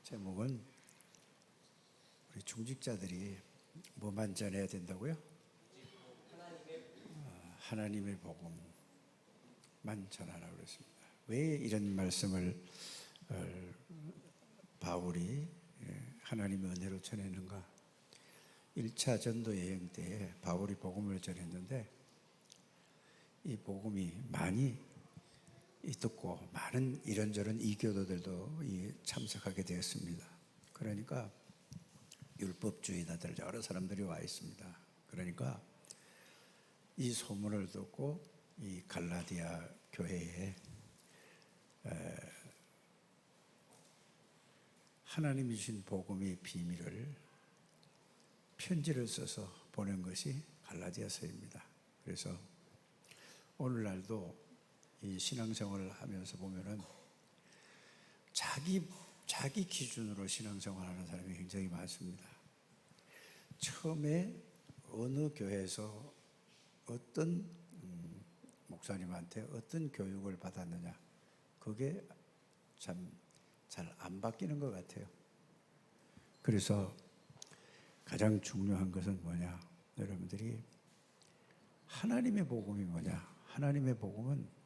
제목은 우리 중직자들이 뭐만 전해야 된다고요? 하나님의 복음만 전하라고 그랬습니다. 왜 이런 말씀을 바울이 하나님의 은혜로 전했는가? 1차 전도 여행 때 바울이 복음을 전했는데 이 복음이 많이 듣고 많은 이런저런 이교도들도 참석하게 되었습니다. 그러니까 율법주의자들 여러 사람들이 와 있습니다. 그러니까 이 소문을 듣고 이 갈라디아 교회에 하나님이 주신 복음의 비밀을 편지를 써서 보낸 것이 갈라디아서입니다. 그래서 오늘날도 이 신앙생활을 하면서 보면은 자기 기준으로 신앙생활하는 사람이 굉장히 많습니다. 처음에 어느 교회에서 어떤 목사님한테 어떤 교육을 받았느냐, 그게 참 잘 안 바뀌는 것 같아요. 그래서 가장 중요한 것은 뭐냐? 여러분들이 하나님의 복음이 뭐냐? 하나님의 복음은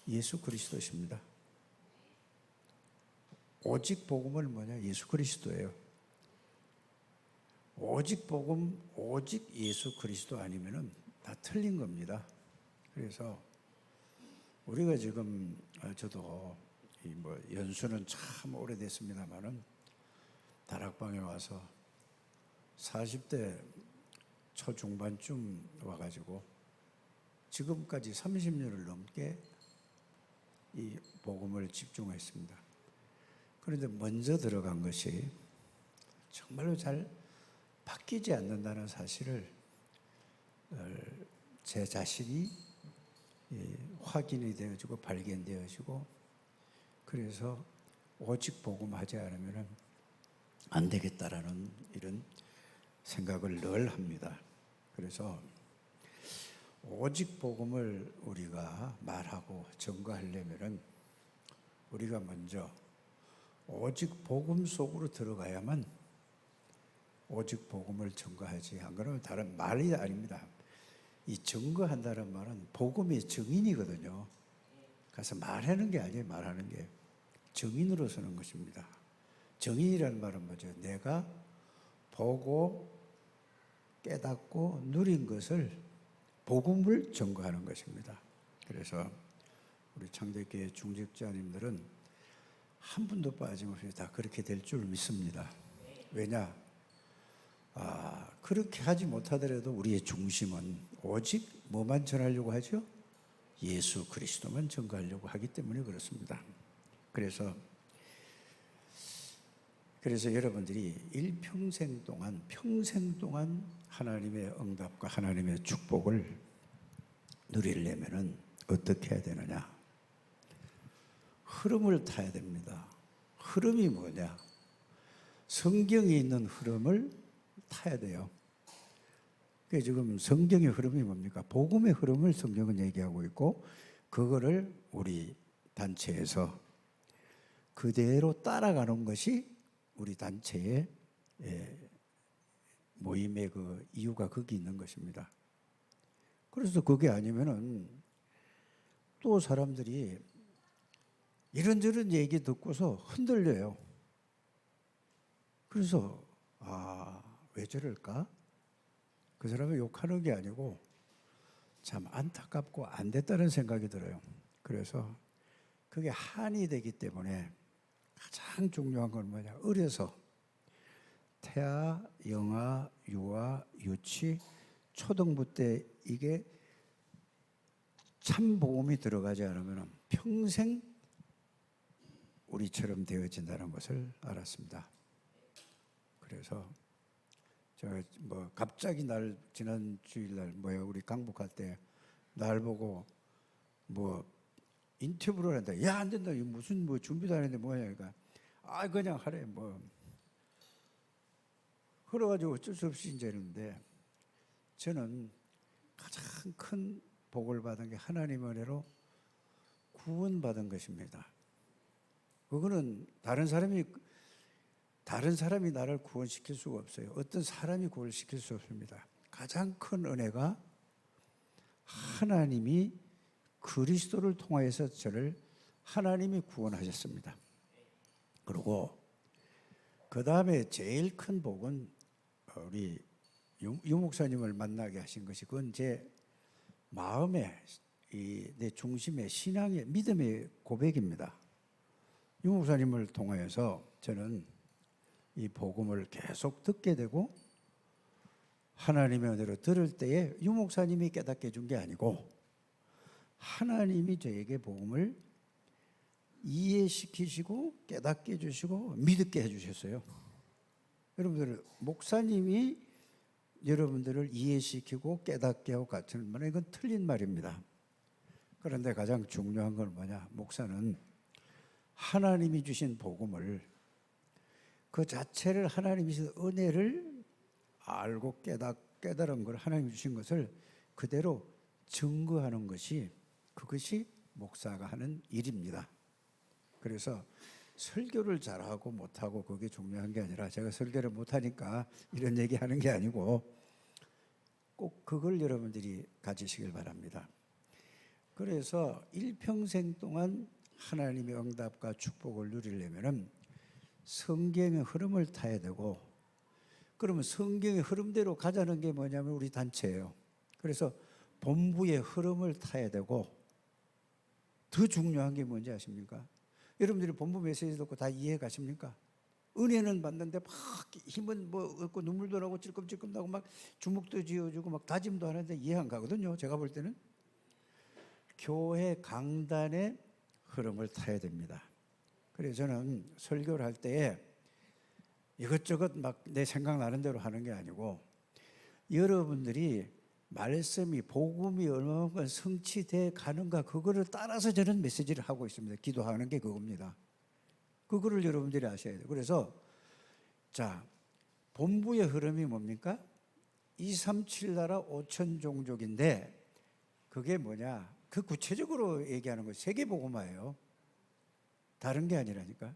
예수 그리스도십니다. 오직 복음은 뭐냐? 예수 그리스도예요. 오직 복음, 오직 예수 그리스도 아니면은 다 틀린 겁니다. 그래서 우리가 지금 저도 연수는 참 오래됐습니다만은 다락방에 와서 40대 초중반쯤 와가지고 지금까지 30년을 넘게 이 복음을 집중했습니다. 그런데 먼저 들어간 것이 정말로 잘 바뀌지 않는다는 사실을 제 자신이 확인이 되어지고 발견되어지고, 그래서 오직 복음하지 않으면 안 되겠다라는 이런 생각을 늘 합니다. 그래서 오직 복음을 우리가 말하고 증거하려면 우리가 먼저 오직 복음 속으로 들어가야만 오직 복음을 증거하지, 안 그러면 다른 말이 아닙니다. 이 증거한다는 말은 복음의 증인이거든요. 그래서 말하는 게 아니에요. 말하는 게 증인으로 서는 것입니다. 증인이라는 말은 뭐죠? 내가 보고 깨닫고 누린 것을 복음을 증거하는 것입니다. 그래서 우리 창대교회 중직자님들은 한 분도 빠짐없이 다 그렇게 될 줄 믿습니다. 왜냐? 그렇게 하지 못하더라도 우리의 중심은 오직 뭐만 전하려고 하죠? 예수 그리스도만 증거하려고 하기 때문에 그렇습니다. 그래서 여러분들이 일평생 동안, 평생 동안 하나님의 응답과 하나님의 축복을 누리려면 어떻게 해야 되느냐? 흐름을 타야 됩니다. 흐름이 뭐냐? 성경에 있는 흐름을 타야 돼요. 그래서 지금 성경의 흐름이 뭡니까? 복음의 흐름을 성경은 얘기하고 있고, 그거를 우리 단체에서 그대로 따라가는 것이 우리 단체의 모임의 그 이유가 거기 있는 것입니다. 그래서 그게 아니면은 또 사람들이 이런저런 얘기 듣고서 흔들려요. 그래서 왜 저럴까? 그 사람을 욕하는 게 아니고 참 안타깝고 안 됐다는 생각이 들어요. 그래서 그게 한이 되기 때문에 가장 중요한 건 뭐냐? 어려서 태아, 영아, 유아, 유치, 초등부 때 이게 참 복음이 들어가지 않으면 평생 우리처럼 되어진다는 것을 알았습니다. 그래서 제가 갑자기 지난 주일날 우리 강북할 때 날 보고 인터뷰를 한다. 야, 안 된다. 무슨 준비도 안 했는데 뭐냐. 그러니까 그냥 하래. 그래가지고 어쩔 수 없이 이제 했는데, 저는 가장 큰 복을 받은 게 하나님 은혜로 구원받은 것입니다. 그거는 다른 사람이 다른 사람이 나를 구원시킬 수가 없어요. 어떤 사람이 구원시킬 수 없습니다. 가장 큰 은혜가 하나님이 그리스도를 통하여서 저를 하나님이 구원하셨습니다. 그리고 그 다음에 제일 큰 복은 우리 유 목사님을 만나게 하신 것이, 그건 제 마음의 내 중심의 신앙의 믿음의 고백입니다. 유 목사님을 통하여서 저는 이 복음을 계속 듣게 되고, 하나님의 은혜로 들을 때에 유 목사님이 깨닫게 해준 게 아니고 하나님이 저에게 복음을 이해시키시고 깨닫게 해주시고 믿게 해주셨어요. 여러분들, 목사님이 여러분들을 이해시키고 깨닫게 하고 같은 말은 이건 틀린 말입니다. 그런데 가장 중요한 건 뭐냐? 목사는 하나님이 주신 복음을, 그 자체를 하나님이 주신 은혜를 알고 깨달은 걸, 하나님이 주신 것을 그대로 증거하는 것이, 그것이 목사가 하는 일입니다. 그래서 설교를 잘하고 못하고 그게 중요한 게 아니라, 제가 설교를 못하니까 이런 얘기하는 게 아니고 꼭 그걸 여러분들이 가지시길 바랍니다. 그래서 일평생 동안 하나님의 응답과 축복을 누리려면 성경의 흐름을 타야 되고, 그러면 성경의 흐름대로 가자는 게 뭐냐면 우리 단체예요. 그래서 본부의 흐름을 타야 되고, 더 중요한 게 뭔지 아십니까? 여러분들이 본부 메시지 듣고 다 이해 가십니까? 은혜는 받는데 막 힘은 뭐 없고 눈물도 나고 찔끔찔끔 나고 막 주먹도 쥐어주고 막 다짐도 하는데 이해 안 가거든요. 제가 볼 때는 교회 강단의 흐름을 타야 됩니다. 그래서 저는 설교를 할 때에 이것저것 막 내 생각나는 대로 하는 게 아니고, 여러분들이 말씀이, 복음이 얼마만큼 성취돼 가는가, 그거를 따라서 저는 메시지를 하고 있습니다. 기도하는 게 그겁니다. 그거를 여러분들이 아셔야 돼요. 그래서 자, 본부의 흐름이 뭡니까? 237 나라 5천 종족인데, 그게 뭐냐? 그 구체적으로 얘기하는 거 세계복음화예요. 다른 게 아니라니까.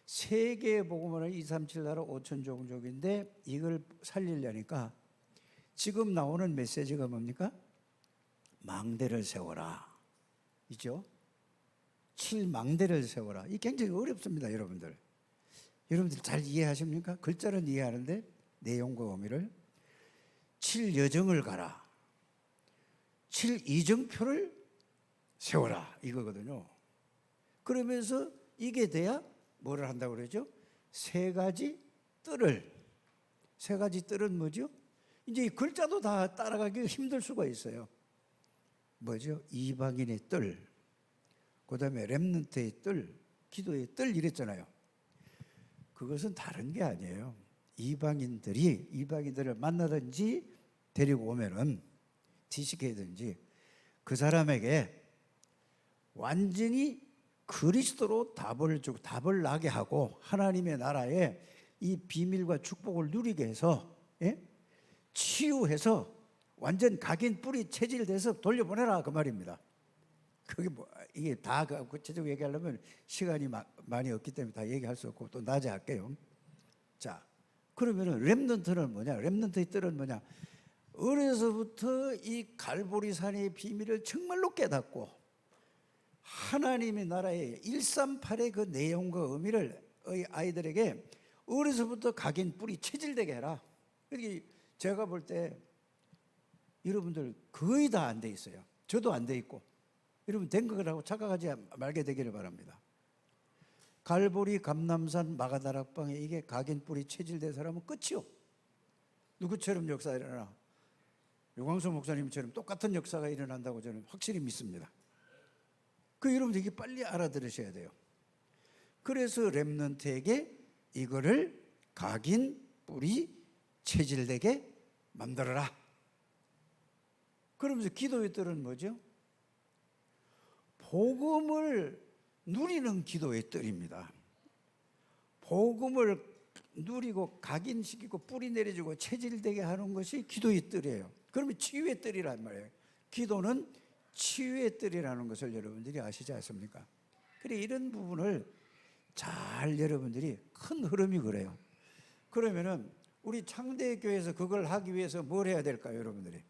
세계복음화는 237 나라 5천 종족인데, 이걸 살리려니까 지금 나오는 메시지가 뭡니까? 망대를 세워라, 이죠? 7망대를 세워라. 이 굉장히 어렵습니다, 여러분들. 여러분들 잘 이해하십니까? 글자는 이해하는데 내용과 의미를. 7여정을 가라, 7이정표를 세워라, 이거거든요. 그러면서 이게 돼야 뭐를 한다고 그러죠? 세 가지 뜰을. 세 가지 뜰은 뭐죠? 이제 이 글자도 다 따라가기 힘들 수가 있어요. 뭐죠? 이방인의 뜰, 그 다음에 렘넌트의 뜰, 기도의 뜰, 이랬잖아요. 그것은 다른 게 아니에요. 이방인들을 만나든지 데리고 오면은 지식해든지 그 사람에게 완전히 그리스도로 답을 주고 답을 나게 하고 하나님의 나라에 이 비밀과 축복을 누리게 해서, 예? 치유해서 완전 각인 뿌리 체질돼서 돌려보내라, 그 말입니다. 그게 뭐 이게 다 구체적으로 얘기하려면 시간이 많이 없기 때문에 다 얘기할 수 없고 또 낮에 할게요. 자, 그러면은 렘넌트는 뭐냐? 렘넌트의 뜻은 뭐냐? 어려서부터 이 갈보리산의 비밀을 정말로 깨닫고 하나님의 나라의 138의 그 내용과 의미를 아이들에게 어려서부터 각인 뿌리 체질되게 해라. 그러니까 제가 볼 때 여러분들 거의 다 안 돼 있어요. 저도 안 돼 있고. 여러분 된 거라고 착각하지 말게 되기를 바랍니다. 갈보리, 감남산, 마가다락방에 이게 각인 뿌리 체질된 사람은 끝이요. 누구처럼 역사가 일어나? 유광수 목사님처럼 똑같은 역사가 일어난다고 저는 확실히 믿습니다. 그 여러분들 이게 빨리 알아들으셔야 돼요. 그래서 렘넌트에게 이거를 각인 뿌리 체질되게 만들어라. 그러면서 기도의 뜰은 뭐죠? 복음을 누리는 기도의 뜰입니다. 복음을 누리고 각인시키고 뿌리 내려주고 체질되게 하는 것이 기도의 뜰이에요. 그러면 치유의 뜰이란 말이에요. 기도는 치유의 뜰이라는 것을 여러분들이 아시지 않습니까? 그래, 이런 부분을 잘 여러분들이 큰 흐름이 그래요. 그러면은 우리 창대교회에서 그걸 하기 위해서 뭘 해야 될까요, 여러분들이?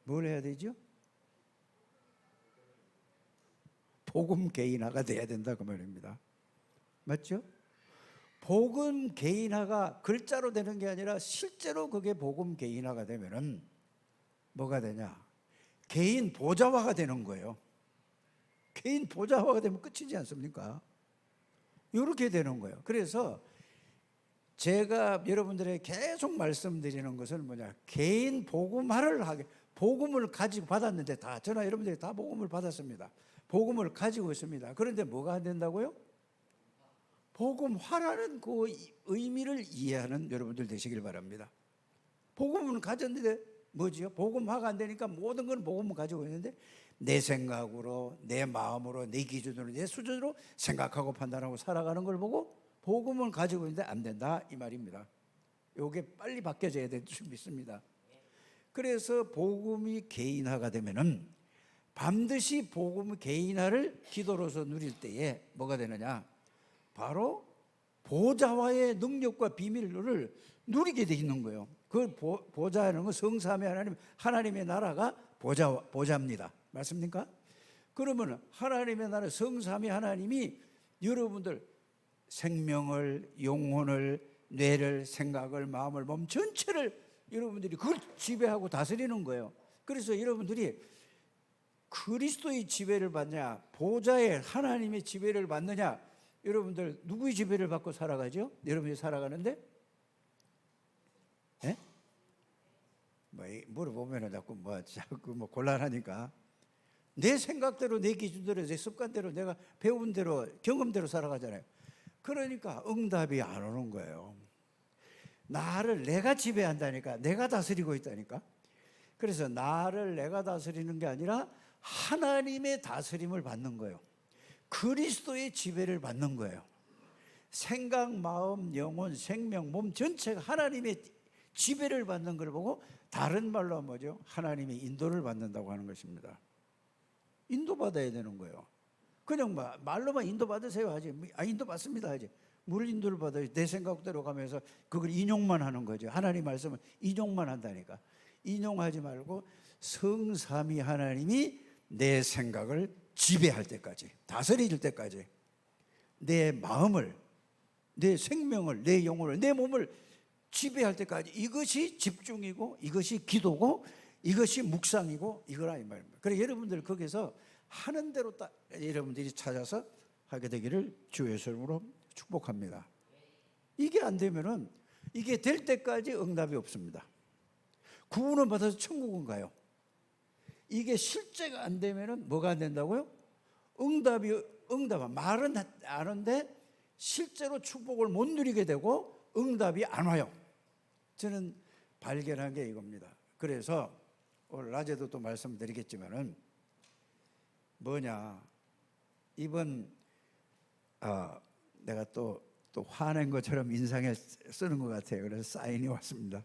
뭘 해야 되죠? 복음 개인화가 돼야 된다 그 말입니다. 맞죠? 복음 개인화가 글자로 되는 게 아니라 실제로 그게 복음 개인화가 되면은 뭐가 되냐? 개인 보좌화가 되는 거예요. 개인 보좌화가 되면 끝이지 않습니까? 이렇게 되는 거예요. 그래서 제가 여러분들에게 계속 말씀드리는 것은 뭐냐? 개인 복음화를 하게, 복음을 가지고 받았는데 다, 저나 여러분들이 다 복음을 받았습니다. 복음을 가지고 있습니다. 그런데 뭐가 안 된다고요? 복음화라는 그 의미를 이해하는 여러분들 되시길 바랍니다. 복음은 가졌는데 뭐지요? 복음화가 안 되니까 모든 건 복음을 가지고 있는데 내 생각으로, 내 마음으로, 내 기준으로, 내 수준으로 생각하고 판단하고 살아가는 걸 보고 복음을 가지고 있는데 안 된다 이 말입니다. 이게 빨리 바뀌어져야 될 줄 믿습니다. 그래서 복음이 개인화가 되면은 반드시 복음 개인화를 기도로서 누릴 때에 뭐가 되느냐? 바로 보좌와의 능력과 비밀을 누리게 되 있는 거예요. 그 보좌라는 건 성삼위 하나님, 하나님의 나라가 보좌입니다. 맞습니까? 그러면 하나님의 나라 성삼위 하나님이 여러분들 생명을, 영혼을, 뇌를, 생각을, 마음을, 몸 전체를 여러분들이 그걸 지배하고 다스리는 거예요. 그래서 여러분들이 그리스도의 지배를 받냐, 보좌의 하나님의 지배를 받느냐, 여러분들 누구의 지배를 받고 살아가죠? 여러분이 살아가는데? 예? 물어보면 자꾸 곤란하니까 내 생각대로, 내 기준대로, 내 습관대로, 내가 배운 대로, 경험대로 살아가잖아요. 그러니까 응답이 안 오는 거예요. 나를 내가 지배한다니까, 내가 다스리고 있다니까. 그래서 나를 내가 다스리는 게 아니라 하나님의 다스림을 받는 거예요. 그리스도의 지배를 받는 거예요. 생각, 마음, 영혼, 생명, 몸 전체가 하나님의 지배를 받는 걸 보고 다른 말로 뭐죠? 하나님의 인도를 받는다고 하는 것입니다. 인도받아야 되는 거예요. 그냥 말로만 인도받으세요 하지, 인도받습니다 하지. 뭘 인도를 받아요? 내 생각대로 가면서 그걸 인용만 하는 거죠. 하나님 말씀을 인용만 한다니까. 인용하지 말고 성삼위 하나님이 내 생각을 지배할 때까지, 다스릴 때까지, 내 마음을, 내 생명을, 내 영혼을, 내 몸을 지배할 때까지, 이것이 집중이고, 이것이 기도고, 이것이 묵상이고, 이거라 이 말입니다. 그래서 여러분들 거기서 하는 대로 딱 여러분들이 찾아서 하게 되기를 주 예수의 이름으로 축복합니다. 이게 안 되면은, 이게 될 때까지 응답이 없습니다. 구원을 받아서 천국은 가요. 이게 실제가 안 되면은 뭐가 안 된다고요? 응답은 말은 아는데 실제로 축복을 못 누리게 되고 응답이 안 와요. 저는 발견한 게 이겁니다. 그래서 오늘 낮에도 또 말씀드리겠지만은 뭐냐, 이번 내가 또 화낸 것처럼 인상에 쓰는 것 같아요. 그래서 사인이 왔습니다.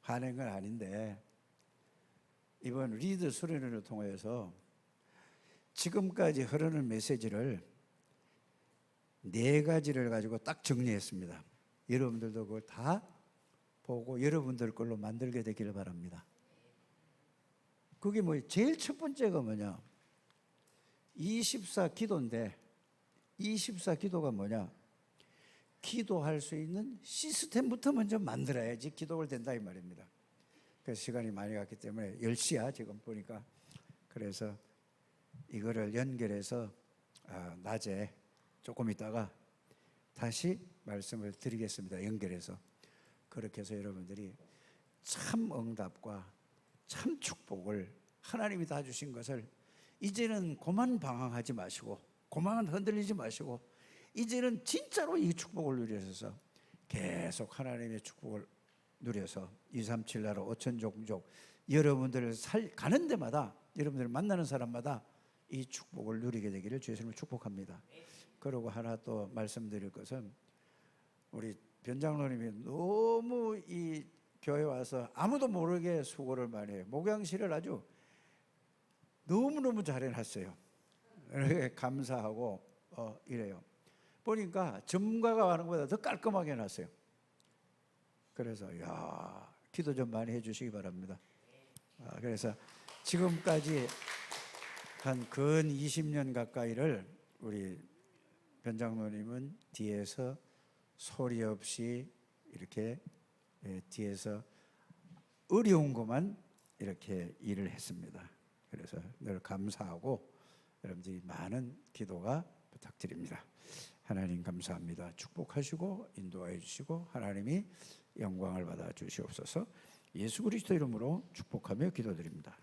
화낸 건 아닌데 이번 리더 수련회를 통해서 지금까지 흐르는 메시지를 4가지를 가지고 딱 정리했습니다. 여러분들도 그걸 다 보고 여러분들 걸로 만들게 되기를 바랍니다. 그게 제일 첫 번째가 뭐냐? 24 기도인데 24 기도가 뭐냐? 기도할 수 있는 시스템부터 먼저 만들어야지 기도가 된다 이 말입니다. 그래서 시간이 많이 갔기 때문에 10시야 지금 보니까. 그래서 이거를 연결해서 낮에 조금 있다가 다시 말씀을 드리겠습니다. 연결해서. 그렇게 해서 여러분들이 참 응답과 참 축복을 하나님이 다 주신 것을 이제는 고만 방황하지 마시고, 고만 흔들리지 마시고, 이제는 진짜로 이 축복을 누리셔서 계속 하나님의 축복을 누려서 237 나라 5천 종족 여러분들을 가는 데마다, 여러분들을 만나는 사람마다 이 축복을 누리게 되기를 주의 이름으로 축복합니다. 그리고 하나 또 말씀드릴 것은, 우리 변장로님이 너무 이 교회 와서 아무도 모르게 수고를 많이 해요. 목양실을 아주 너무너무 잘 해놨어요. 감사하고 이래요. 보니까 전문가가 하는 것보다 더 깔끔하게 해놨어요. 그래서 야, 기도 좀 많이 해주시기 바랍니다. 그래서 지금까지 한 근 20년 가까이를 우리 변장로님은 뒤에서 소리 없이 이렇게 뒤에서 어려운 것만 이렇게 일을 했습니다. 그래서 늘 감사하고 여러분들이 많은 기도가 부탁드립니다. 하나님 감사합니다. 축복하시고 인도해 주시고 하나님이 영광을 받아 주시옵소서. 예수 그리스도 이름으로 축복하며 기도드립니다.